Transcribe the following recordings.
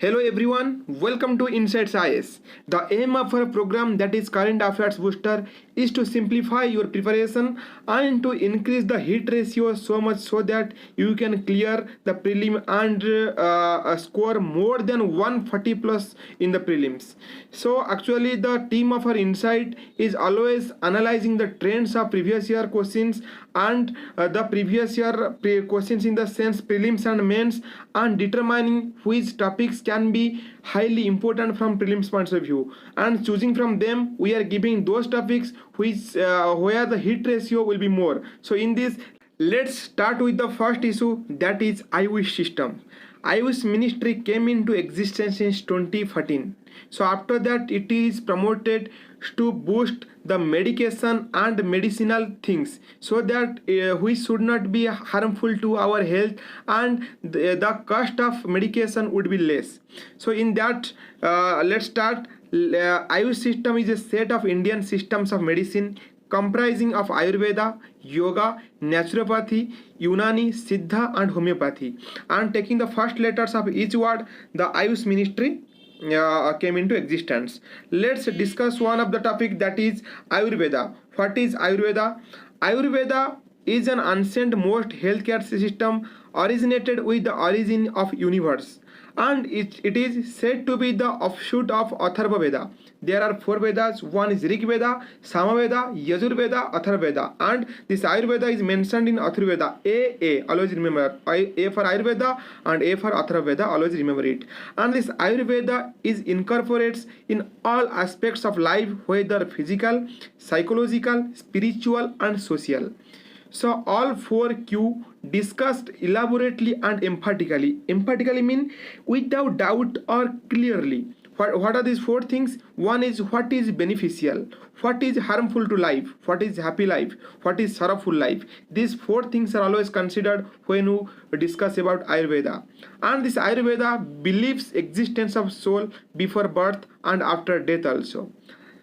Hello everyone, welcome to Insights IS. The aim of our program, that is Current Affairs Booster, is to simplify your preparation and to increase the hit ratio so much so that you can clear the prelim and score more than 140 plus in the prelims. So actually the team of our Insight is always analyzing the trends of previous year questions and the previous year questions in the sense prelims and mains, and determining which topics can be highly important from prelims points of view, and choosing from them we are giving those topics which where the hit ratio will be more. So in this, let's start with the first issue, that is AYUSH system. AYUSH ministry came into existence in 2014. So after that it is promoted to boost the medication and medicinal things so that we should not be harmful to our health, and the cost of medication would be less. So in that, let's start. AYUSH system is a set of Indian systems of medicine comprising of Ayurveda, Yoga, Naturopathy, Unani, Siddha and Homeopathy. And taking the first letters of each word, the AYUSH ministry came into existence. Let's discuss one of the topic, that is Ayurveda. What is Ayurveda? Ayurveda is an ancient most healthcare system originated with the origin of universe, and it is said to be the offshoot of Atharva Veda. There are four Vedas. One is Rig Veda, Samaveda, Yajur Veda, Atharva Veda, and this Ayurveda is mentioned in Atharva Veda. A, always remember, A for Ayurveda and A for Atharva Veda, always remember it. And this Ayurveda is incorporates in all aspects of life, whether physical, psychological, spiritual and social. So all four Q discussed elaborately and emphatically. Emphatically mean without doubt or clearly. What are these four things? One is what is beneficial, what is harmful to life, what is happy life, what is sorrowful life. These four things are always considered when you discuss about Ayurveda. And this Ayurveda believes existence of soul before birth and after death also.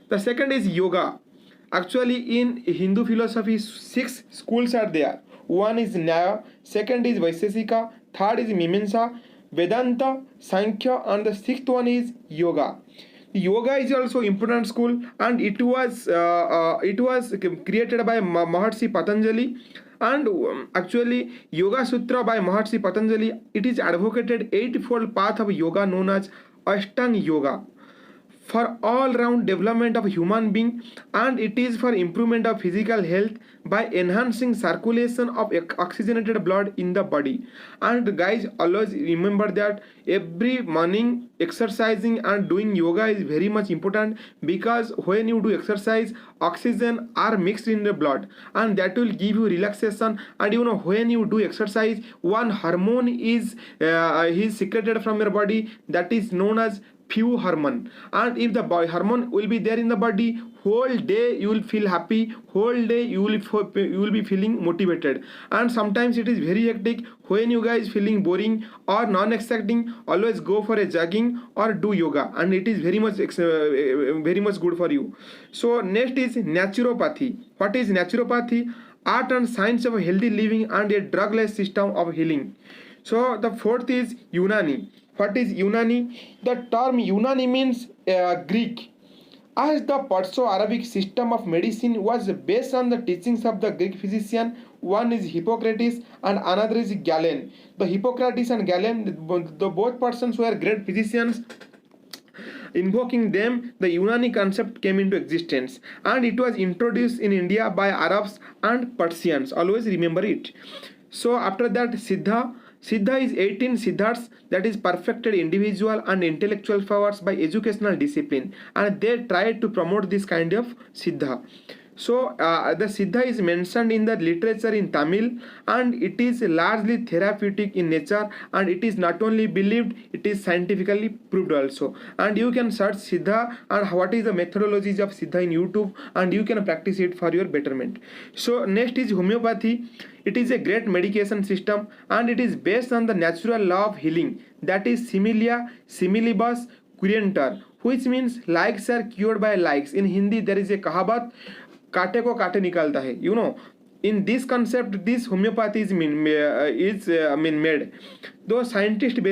The second is Yoga. Actually in Hindu philosophy 6 schools are there. One is Nyaya, second is Vaisheshika, third is Mimamsa, Vedanta, Sankhya, and the sixth one is Yoga. Yoga is also important school, and it was created by Maharshi Patanjali. And actually Yoga Sutra by Maharshi Patanjali, it is advocated eightfold path of yoga known as Ashtanga Yoga for all round development of human being, and it is for improvement of physical health by enhancing circulation of oxygenated blood in the body. And guys, always remember that every morning exercising and doing yoga is very much important, because when you do exercise, oxygen are mixed in the blood and that will give you relaxation. And you know, when you do exercise, one hormone is secreted from your body, that is known as few hormone. And if the hormone will be there in the body, whole day you will feel happy, whole day you will be feeling motivated. And sometimes it is very hectic, when you guys feeling boring or non-exciting, always go for a jogging or do yoga, and it is very much good for you. So next is naturopathy. What is naturopathy? Art and science of healthy living and a drugless system of healing. So the fourth is Unani. What is Unani? The term Unani means Greek, as the Perso-Arabic system of medicine was based on the teachings of the Greek physician. One is Hippocrates and another is Galen. The Hippocrates and Galen, the both persons were great physicians. Invoking them, the Unani concept came into existence, and it was introduced in India by Arabs and Persians. Always remember it. So after that, Siddha is 18 siddhas, that is perfected individual and intellectual powers by educational discipline, and they tried to promote this kind of siddha. So the siddha is mentioned in the literature in Tamil, and it is largely therapeutic in nature, and it is not only believed, it is scientifically proved also. And you can search siddha and what is the methodologies of siddha in YouTube, and you can practice it for your betterment. So next is homeopathy. It is a great medication system, and it is based on the natural law of healing, that is similia similibus curantur, which means likes are cured by likes. In Hindi there is a kahavat, काटे को काटे निकालता है, you know, in this concept this homeopathy is made. The scientific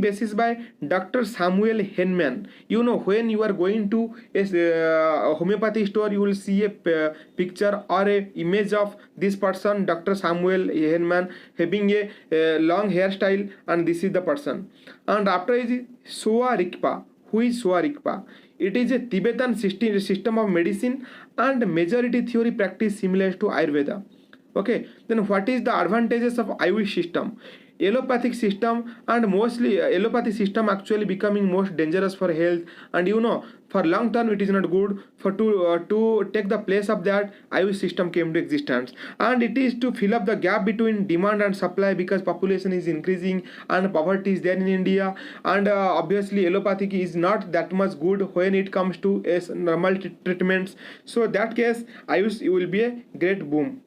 basis by Dr. Samuel Hahnemann. You know, when you are going to a homeopathy store, you will see a picture or a image of this person, Dr. Samuel Hahnemann, having a long hairstyle, and this is the person. And after is Soa Rigpa. Who is Soa Rigpa? It is a Tibetan system of medicine and majority theory practice similar to Ayurveda. Okay, then what is the advantages of AYUSH system? Allopathic system, and mostly allopathic system actually becoming most dangerous for health, and you know, for long term it is not good for to take the place of that AYUSH system came to existence, and it is to fill up the gap between demand and supply because population is increasing and poverty is there in India, and obviously allopathic is not that much good when it comes to normal treatments. So that case AYUSH will be a great boom.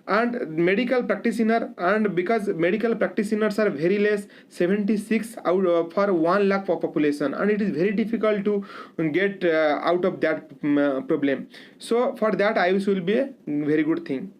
And medical practitioner, and because medical practitioners are very less, 76 out for 1 lakh for population, and it is very difficult to get out of that problem. So for that AYUSH will be a very good thing.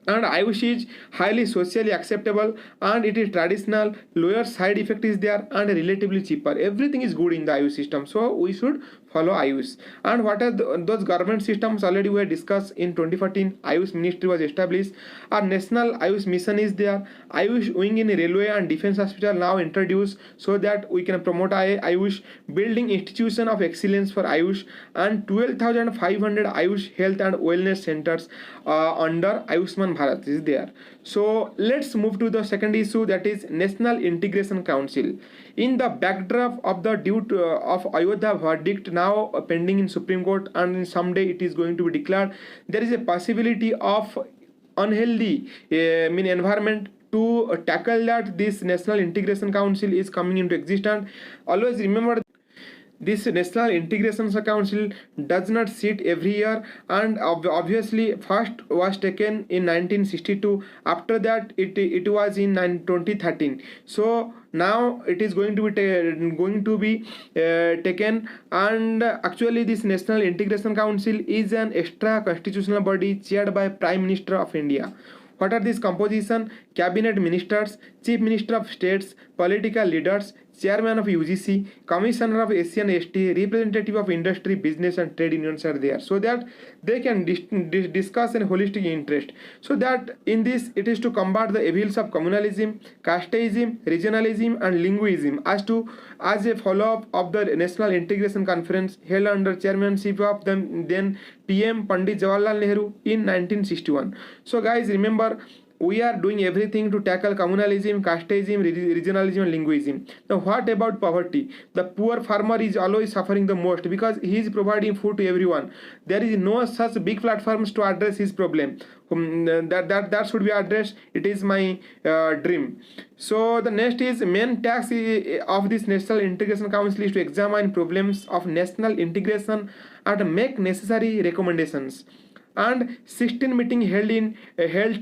And AYUSH is highly socially acceptable, and it is traditional, lower side effect is there, and relatively cheaper. Everything is good in the AYUSH system, so we should follow AYUSH. And what are those government systems already were discussed in 2014. AYUSH ministry was established. Our national AYUSH mission is there. AYUSH wing in railway and defense hospital now introduced so that we can promote AYUSH, building institution of excellence for AYUSH, and 12,500 AYUSH health and wellness centers under Ayushman Bharat is there. So let's move to the second issue, that is National Integration Council. In the backdrop of the of Ayodhya verdict now pending in Supreme Court, and someday it is going to be declared, there is a possibility of unhealthy environment to tackle that. This National Integration Council is coming into existence. Always remember, this National Integration Council does not sit every year, and obviously first was taken in 1962. After that it was in 2013. So now it is going to be taken, and actually this National Integration Council is an extra constitutional body chaired by Prime Minister of India. What are these composition? Cabinet ministers, chief minister of states, political leaders, chairman of UGC, commissioner of SC&ST, representative of industry, business and trade unions are there, so that they can discuss an holistic interest. So that in this it is to combat the evils of communalism, casteism, regionalism and linguism as a follow-up of the National Integration Conference held under chairmanship of the then PM Pandit Jawaharlal Nehru in 1961. So guys, remember, we are doing everything to tackle communalism, casteism, regionalism and linguism. Now what about poverty? The poor farmer is always suffering the most because he is providing food to everyone. There is no such big platforms to address his problem. That should be addressed. It is my dream. So the next is main task of this National Integration Council is to examine problems of national integration and make necessary recommendations. And 16 meeting held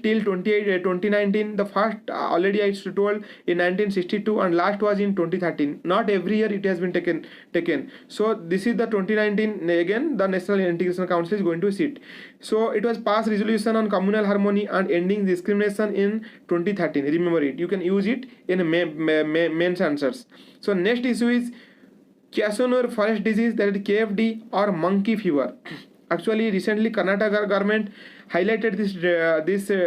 till 2019. The first already I told in 1962 and last was in 2013. Not every year it has been taken. So this is the 2019 again. The National Integration Council is going to sit. So it was passed resolution on communal harmony and ending discrimination in 2013. Remember it. You can use it in main answers. So next issue is Kyasanur forest disease, that is KFD or monkey fever. Actually, recently Karnataka government highlighted this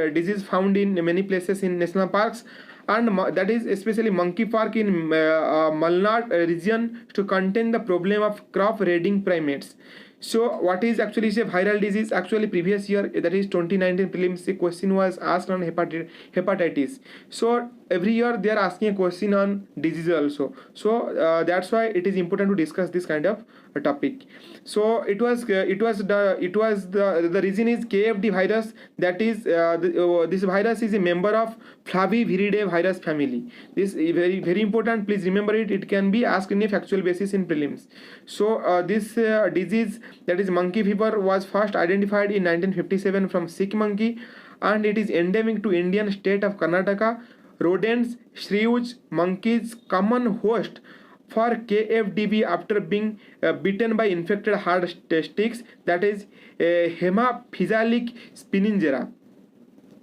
disease found in many places in national parks, and that is especially monkey park in Malnad region to contain the problem of crop raiding primates. So what is actually a viral disease? Actually previous year, that is 2019 prelims, a question was asked on hepatitis. So every year they are asking a question on disease also. So that's why it is important to discuss this kind of topic. So it was the reason is KFD virus, that is this virus is a member of Flaviviridae virus family. This is very important. Please remember it. It can be asked in a factual basis in prelims. So this disease, that is monkey fever, was first identified in 1957 from sick monkey, and it is endemic to Indian state of Karnataka. Rodents, shrews, monkeys, common host for KFDB after being bitten by infected hard sticks, that is Hemaphysalis spiningera.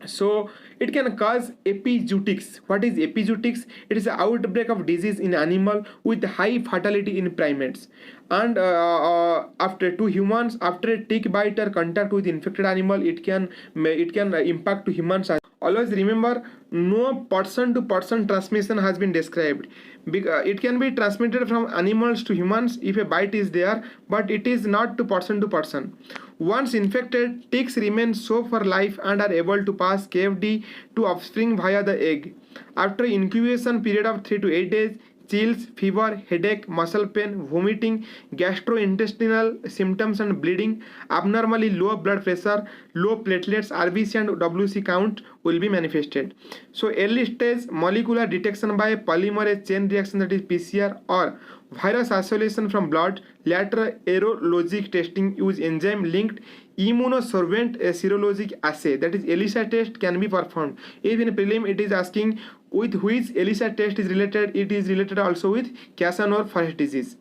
So it can cause epizootics. What is epizootics? It is an outbreak of disease in animal with high fatality in primates, and after to humans, after a tick bite or contact with infected animal, it can impact to humans. Always remember, no person to person transmission has been described. It can be transmitted from animals to humans if a bite is there, but it is not to person. Once infected, ticks remain so for life and are able to pass KFD to offspring via the egg. After incubation period of 3 to 8 days, chills, fever, headache, muscle pain, vomiting, gastrointestinal symptoms and bleeding, abnormally low blood pressure, low platelets, RBC and WC count will be manifested. So early stage molecular detection by polymerase chain reaction, that is PCR, or virus isolation from blood. Later serologic testing use enzyme linked immunosorbent serologic assay, that is ELISA test, can be performed. If in prelim it is asking with which ELISA test is related, it is related also with Kyasanur first disease.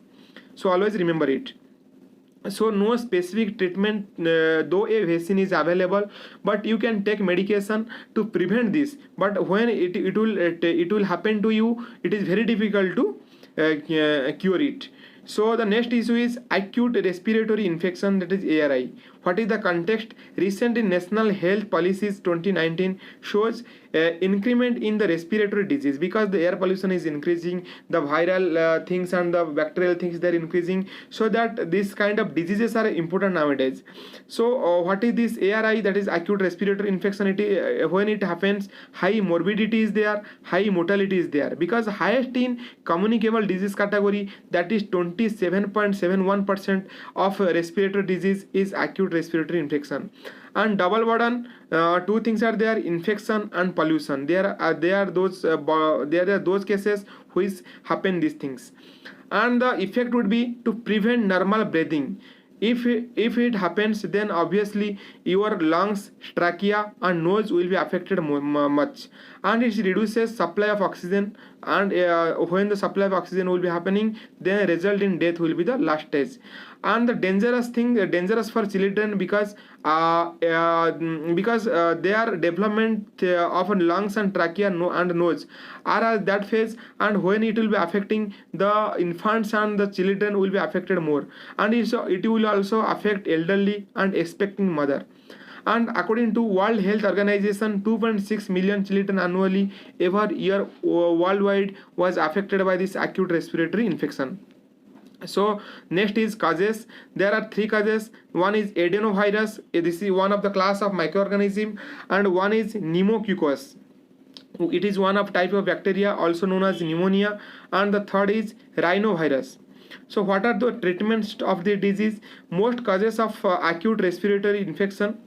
So always remember it. So no specific treatment, though a vaccine is available, but you can take medication to prevent this. But when it will happen to you, it is very difficult to cure it. So the next issue is acute respiratory infection, that is ARI. What is the context? Recent National Health Policies 2019 shows increment in the respiratory disease because the air pollution is increasing, the viral things and the bacterial things, they are increasing, so that this kind of diseases are important nowadays. So what is this ARI? That is acute respiratory infection. When it happens, high morbidity is there, high mortality is there, because highest in communicable disease category, that is 27.71% of respiratory disease is acute respiratory infection. And double burden, two things are there: infection and pollution. There are those cases which happen these things, and the effect would be to prevent normal breathing. If it happens, then obviously your lungs, trachea and nose will be affected much, and it reduces supply of oxygen, and when the supply of oxygen will be happening, then result in death will be the last stage. And the dangerous for children, because their development of lungs and trachea and nose are at that phase, and when it will be affecting the infants and the children will be affected more, and it will also affect elderly and expecting mother. And according to World Health Organization, 2.6 million children annually every year worldwide was affected by this acute respiratory infection. So next is causes. There are three causes. One is adenovirus, this is one of the class of microorganism, and one is pneumococcus. It is one of type of bacteria also known as pneumonia, and the third is rhinovirus. So what are the treatments of the disease? Most causes of acute respiratory infection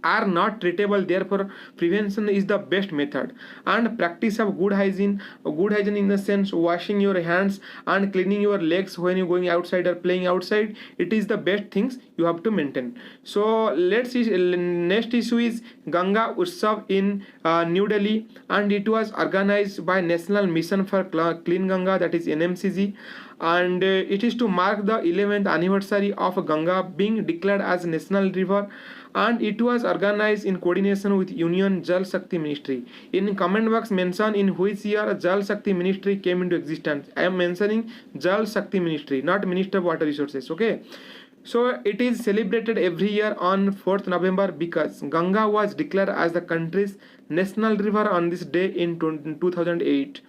are not treatable, therefore prevention is the best method. And practice of good hygiene in the sense washing your hands and cleaning your legs when you're going outside or playing outside, it is the best things you have to maintain. So let's see, next issue is Ganga Utsav in New Delhi, and it was organized by National Mission for Clean Ganga, that is NMCG, and it is to mark the 11th anniversary of Ganga being declared as national river, and it was organized in coordination with Union Jal Shakti Ministry. In comment box mention in which year Jal Shakti Ministry came into existence. I am mentioning Jal Shakti Ministry, not Minister of Water Resources. Okay. So it is celebrated every year on 4th November because Ganga was declared as the country's national river on this day in 2008.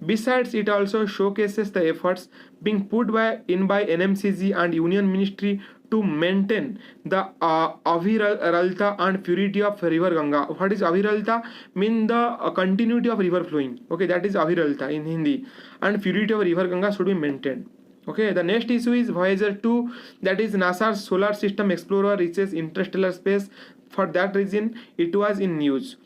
Besides, it also showcases the efforts being put by NMCG and Union Ministry to maintain the aviralta and purity of river Ganga. What is aviralta? Mean the continuity of river flowing. Okay, that is aviralta in Hindi. And purity of river Ganga should be maintained. Okay, the next issue is Voyager 2, that is NASA's solar system explorer reaches interstellar space. For that reason, it was in news.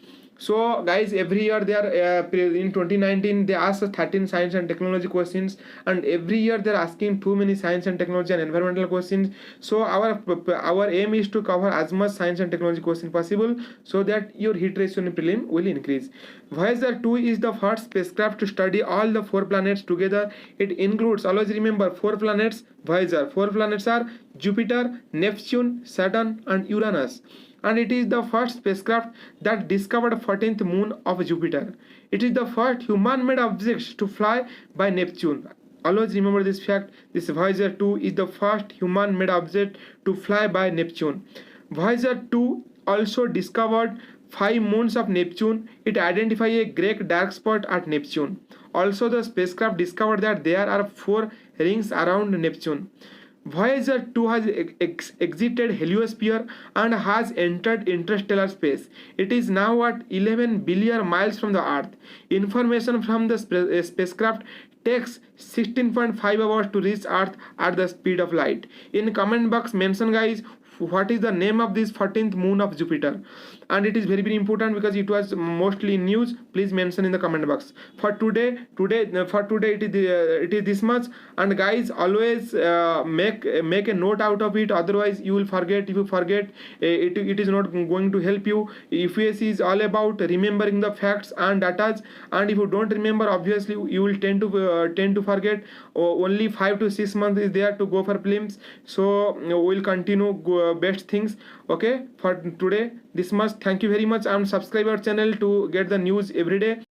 So guys, every year they are in 2019 they ask 13 science and technology questions, and every year they are asking too many science and technology and environmental questions. So our aim is to cover as much science and technology question possible, so that your hit ratio in prelim will increase. Voyager 2 is the first spacecraft to study all the 4 planets together. It includes, always remember, 4 planets. Voyager 4 planets are Jupiter, Neptune, Saturn and Uranus. and it is the first spacecraft that discovered 14th moon of Jupiter. It is the first human-made object to fly by Neptune. Always remember this fact. This Voyager 2 is the first human-made object to fly by Neptune. Voyager 2 also discovered 5 moons of Neptune. It identified a great dark spot at Neptune. Also, the spacecraft discovered that there are 4 rings around Neptune. Voyager 2 has exited heliosphere and has entered interstellar space. It is now at 11 billion miles from the Earth. Information from the spacecraft takes 16.5 hours to reach Earth at the speed of light. In comment box mention guys what is the name of this 14th moon of Jupiter, and it is very very important because it was mostly in news. Please mention in the comment box. For today it is this much, and guys always make a note out of it, otherwise you will forget. If you forget, it is not going to help you. UPSC is all about remembering the facts and datas, and if you don't remember, obviously you will tend to forget. Only 5 to 6 months is there to go for prelims, so we'll continue best things. Okay, for today this much. Thank you very much, and subscribe our channel to get the news every day.